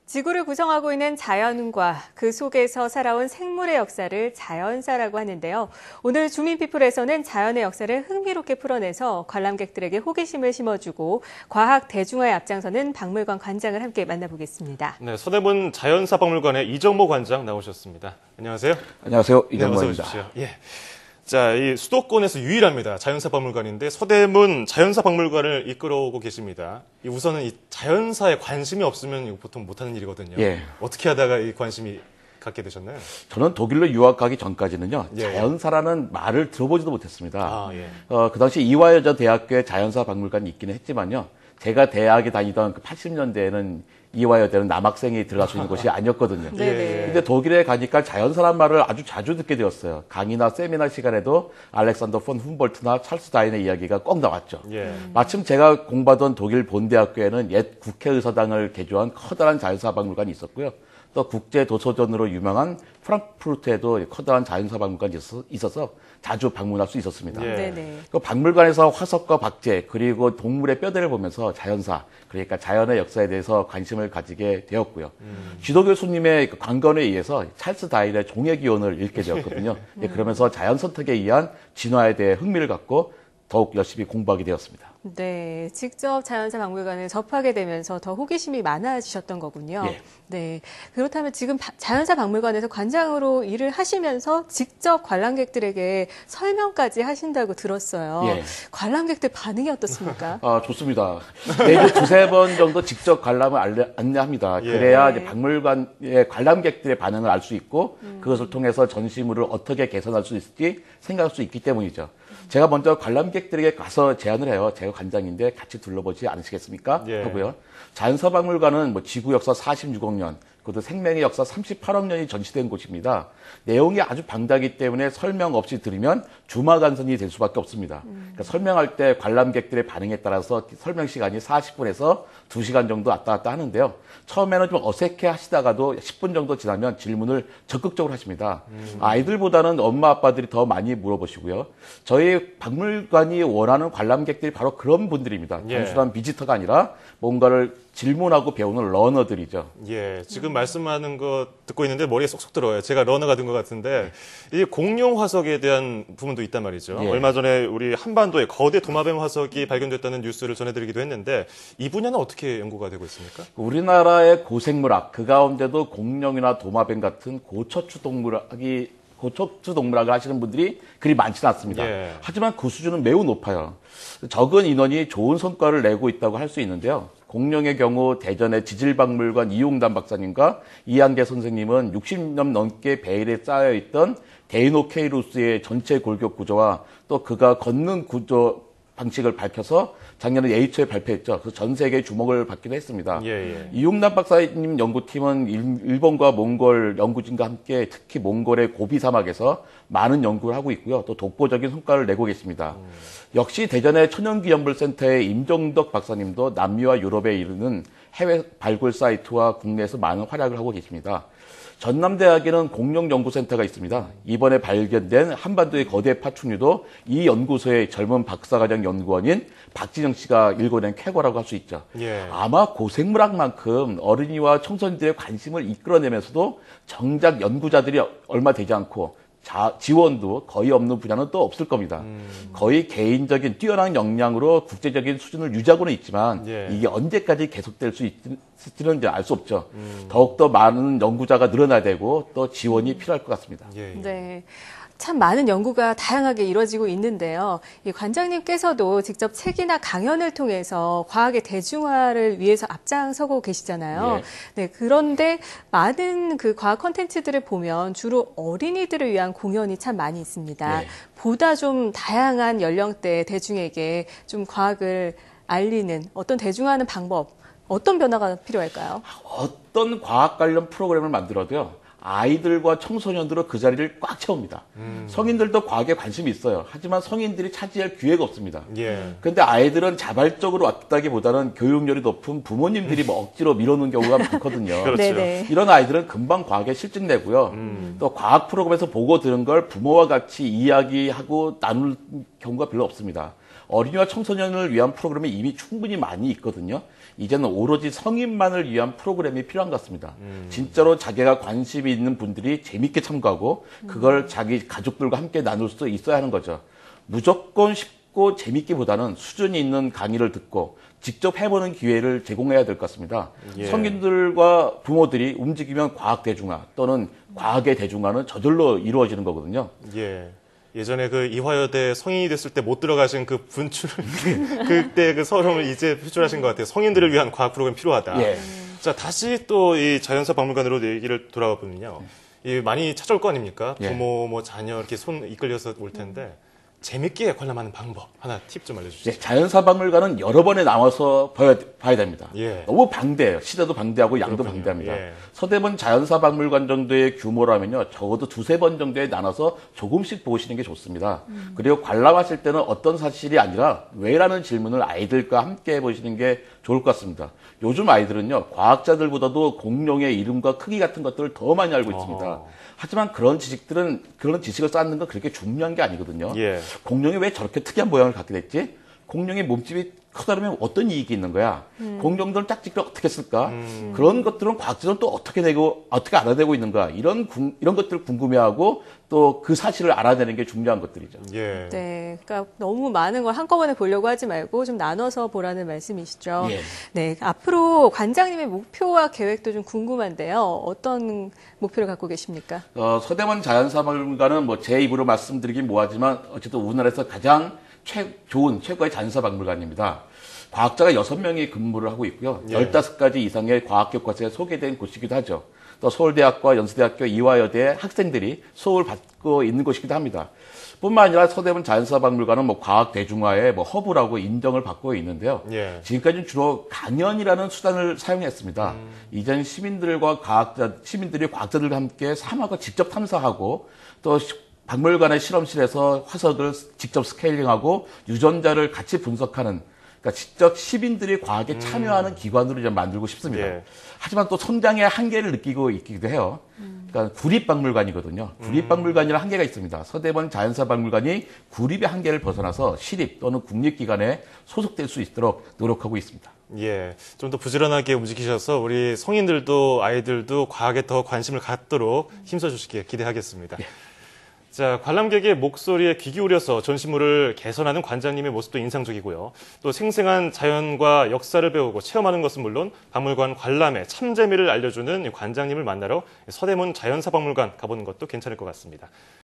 지구를 구성하고 있는 자연과 그 속에서 살아온 생물의 역사를 자연사라고 하는데요. 오늘 주민피플에서는 자연의 역사를 흥미롭게 풀어내서 관람객들에게 호기심을 심어주고 과학 대중화에 앞장서는 박물관 관장을 함께 만나보겠습니다. 네, 서대문 자연사박물관의 이정모 관장 나오셨습니다. 안녕하세요. 안녕하세요. 이정모입니다. 네, 어서 오십시오. 예. 자, 이 수도권에서 유일합니다. 자연사박물관인데 서대문 자연사박물관을 이끌어오고 계십니다. 우선은 이 자연사에 관심이 없으면 보통 못하는 일이거든요. 예. 어떻게 하다가 이 관심이 갖게 되셨나요? 저는 독일로 유학 가기 전까지는요. 예. 자연사라는 말을 들어보지도 못했습니다. 아, 예. 그 당시 이화여자 대학교에 자연사 박물관이 있기는 했지만요. 제가 대학에 다니던 그 80년대에는 이화여대는 남학생이 들어갈 수 있는 곳이 아니었거든요. 네네. 근데 독일에 가니까 자연사란 말을 아주 자주 듣게 되었어요. 강의나 세미나 시간에도 알렉산더 폰 훔볼트나 찰스 다윈의 이야기가 꼭 나왔죠. 예. 마침 제가 공부하던 독일 본대학교에는 옛 국회의사당을 개조한 커다란 자연사 박물관이 있었고요. 또 국제 도서전으로 유명한 프랑크푸르트에도 커다란 자연사 박물관이 있어서 자주 방문할 수 있었습니다. 예. 네네. 그 박물관에서 화석과 박제 그리고 동물의 뼈대를 보면서 자연사 그러니까 자연의 역사에 대해서 관심을 가지게 되었고요. 지도 교수님의 그 관건에 의해서 찰스 다윈의 종의 기원을 읽게 되었거든요. 예, 그러면서 자연 선택에 의한 진화에 대해 흥미를 갖고 더욱 열심히 공부하게 되었습니다. 네, 직접 자연사 박물관을 접하게 되면서 더 호기심이 많아지셨던 거군요. 예. 네, 그렇다면 지금 자연사 박물관에서 관장으로 일을 하시면서 직접 관람객들에게 설명까지 하신다고 들었어요. 예. 관람객들 반응이 어떻습니까? 좋습니다. 매주 두세 번 정도 직접 관람을 안내합니다. 예. 그래야 이제 박물관의 관람객들의 반응을 알 수 있고 그것을 통해서 전시물을 어떻게 개선할 수 있을지 생각할 수 있기 때문이죠. 제가 먼저 관람객들에게 가서 제안을 해요. 제가 관장인데 같이 둘러보지 않으시겠습니까? 예. 하고요. 자연사박물관은 뭐 지구 역사 46억 년, 그것도 생명의 역사 38억 년이 전시된 곳입니다. 내용이 아주 방대하기 때문에 설명 없이 들으면 주마간선이 될 수밖에 없습니다. 그러니까 설명할 때 관람객들의 반응에 따라서 설명 시간이 40분에서 2시간 정도 왔다 갔다 하는데요. 처음에는 좀 어색해 하시다가도 10분 정도 지나면 질문을 적극적으로 하십니다. 아이들보다는 엄마 아빠들이 더 많이 물어보시고요. 저희 박물관이 원하는 관람객들이 바로 그런 분들입니다. 예. 단순한 비지터가 아니라 뭔가를 질문하고 배우는 러너들이죠. 예, 지금 말씀하는 거 듣고 있는데 머리에 쏙쏙 들어요. 제가 러너가 된 것 같은데 이 공룡 화석에 대한 부분도 있단 말이죠. 예. 얼마 전에 우리 한반도에 거대 도마뱀 화석이 발견됐다는 뉴스를 전해드리기도 했는데 이 분야는 어떻게 연구가 되고 있습니까? 우리나라의 고생물학, 그 가운데도 공룡이나 도마뱀 같은 고척추 동물학을 하시는 분들이 그리 많지는 않습니다. 예. 하지만 그 수준은 매우 높아요. 적은 인원이 좋은 성과를 내고 있다고 할 수 있는데요. 공룡의 경우 대전의 지질박물관 이용단 박사님과 이한계 선생님은 60년 넘게 베일에 쌓여있던 데이노케이루스의 전체 골격 구조와 또 그가 걷는 구조 방식을 밝혀서 작년에 네이처에 발표했죠. 그래서 전 세계의 주목을 받기도 했습니다. 예. 이용남 박사님 연구팀은 일본과 몽골 연구진과 함께 특히 몽골의 고비 사막에서 많은 연구를 하고 있고요. 또 독보적인 성과를 내고 계십니다. 역시 대전의 천연기념물센터의 임정덕 박사님도 남미와 유럽에 이르는 해외 발굴 사이트와 국내에서 많은 활약을 하고 계십니다. 전남대학에는 공룡연구센터가 있습니다. 이번에 발견된 한반도의 거대 파충류도 이 연구소의 젊은 박사과정 연구원인 박진영 씨가 일궈낸 쾌거라고 할 수 있죠. 예. 아마 고생물학만큼 어린이와 청소년들의 관심을 이끌어내면서도 정작 연구자들이 얼마 되지 않고 지원도 거의 없는 분야는 또 없을 겁니다. 거의 개인적인 뛰어난 역량으로 국제적인 수준을 유지하고는 있지만 예. 이게 언제까지 계속될 수 있을지는 알 수 없죠. 더욱더 많은 연구자가 늘어나야 되고 또 지원이 필요할 것 같습니다. 예. 네. 참 많은 연구가 다양하게 이루어지고 있는데요. 이 관장님께서도 직접 책이나 강연을 통해서 과학의 대중화를 위해서 앞장서고 계시잖아요. 예. 네, 그런데 많은 그 과학 콘텐츠들을 보면 주로 어린이들을 위한 공연이 참 많이 있습니다. 예. 보다 좀 다양한 연령대 대중에게 좀 과학을 알리는 어떤 대중화하는 방법, 어떤 변화가 필요할까요? 어떤 과학 관련 프로그램을 만들어도요. 아이들과 청소년들은 그 자리를 꽉 채웁니다. 성인들도 과학에 관심이 있어요. 하지만 성인들이 차지할 기회가 없습니다. 예. 그런데 아이들은 자발적으로 왔다기보다는 교육열이 높은 부모님들이 뭐 억지로 밀어놓은 경우가 많거든요. 그렇죠. 네네. 이런 아이들은 금방 과학에 실증내고요. 또 과학 프로그램에서 보고 들은 걸 부모와 같이 이야기하고 나눌 경우가 별로 없습니다. 어린이와 청소년을 위한 프로그램이 이미 충분히 많이 있거든요. 이제는 오로지 성인만을 위한 프로그램이 필요한 것 같습니다. 진짜로 자기가 관심이 있는 분들이 재밌게 참가하고 그걸 자기 가족들과 함께 나눌 수 있어야 하는 거죠. 무조건 쉽고 재밌기보다는 수준이 있는 강의를 듣고 직접 해보는 기회를 제공해야 될 것 같습니다. 예. 성인들과 부모들이 움직이면 과학 대중화 또는 과학의 대중화는 저절로 이루어지는 거거든요. 예. 예전에 그 이화여대 성인이 됐을 때 못 들어가신 그 분출, 그때 그 서름을 이제 표출하신 것 같아요. 성인들을 위한 과학 프로그램 필요하다. 예. 자, 다시 또 이 자연사 박물관으로 얘기를 돌아가 보면요. 이 많이 찾아올 거 아닙니까? 예. 부모, 뭐 자녀 이렇게 손 이끌려서 올 텐데 재밌게 관람하는 방법 하나 팁 좀 알려주시죠. 네, 자연사 박물관은 여러 번에 나와서 봐야 됩니다. 예. 너무 방대해요. 시대도 방대하고 양도 그렇군요. 방대합니다. 예. 서대문 자연사 박물관 정도의 규모라면요. 적어도 두세 번 정도에 나눠서 조금씩 보시는 게 좋습니다. 그리고 관람하실 때는 어떤 사실이 아니라 왜라는 질문을 아이들과 함께 해보시는 게 좋을 것 같습니다. 요즘 아이들은요. 과학자들보다도 공룡의 이름과 크기 같은 것들을 더 많이 알고 있습니다. 하지만 그런 지식을 쌓는 건 그렇게 중요한 게 아니거든요. 예. 공룡이 왜 저렇게 특이한 모양을 갖게 됐지? 공룡의 몸집이 크다면 어떤 이익이 있는 거야? 공룡들은 짝짓기를 어떻게 했을까? 그런 것들은 과학자들은 또 어떻게 알아내고 있는가? 이런 것들을 궁금해하고 또 그 사실을 알아내는 게 중요한 것들이죠. 예. 네, 그러니까 너무 많은 걸 한꺼번에 보려고 하지 말고 좀 나눠서 보라는 말씀이시죠. 예. 네, 앞으로 관장님의 목표와 계획도 좀 궁금한데요. 어떤 목표를 갖고 계십니까? 서대문 자연사박물관은 뭐 제 입으로 말씀드리긴 뭐하지만 어쨌든 우리나라에서 가장 최고의 자연사박물관입니다. 과학자가 6명이 근무를 하고 있고요. 예. 15가지 이상의 과학 교과서에 소개된 곳이기도 하죠. 또 서울대학과 연세대학교 이화여대 학생들이 수업을 받고 있는 곳이기도 합니다. 뿐만 아니라 서대문 자연사박물관은 뭐 과학 대중화의 뭐 허브라고 인정을 받고 있는데요. 예. 지금까지는 주로 강연이라는 수단을 사용했습니다. 이젠 시민들이 과학자들과 함께 사막을 직접 탐사하고 또 박물관의 실험실에서 화석을 직접 스케일링하고 유전자를 같이 분석하는, 그러니까 직접 시민들이 과학에 참여하는 기관으로 좀 만들고 싶습니다. 예. 하지만 또 성장의 한계를 느끼고 있기도 해요. 그러니까 구립박물관이거든요. 구립박물관이라는 한계가 있습니다. 서대문 자연사박물관이 구립의 한계를 벗어나서 시립 또는 국립기관에 소속될 수 있도록 노력하고 있습니다. 예, 좀 더 부지런하게 움직이셔서 우리 성인들도 아이들도 과학에 더 관심을 갖도록 힘써주시길 기대하겠습니다. 자, 관람객의 목소리에 귀 기울여서 전시물을 개선하는 관장님의 모습도 인상적이고요. 또 생생한 자연과 역사를 배우고 체험하는 것은 물론 박물관 관람의 참재미를 알려주는 관장님을 만나러 서대문 자연사박물관 가보는 것도 괜찮을 것 같습니다.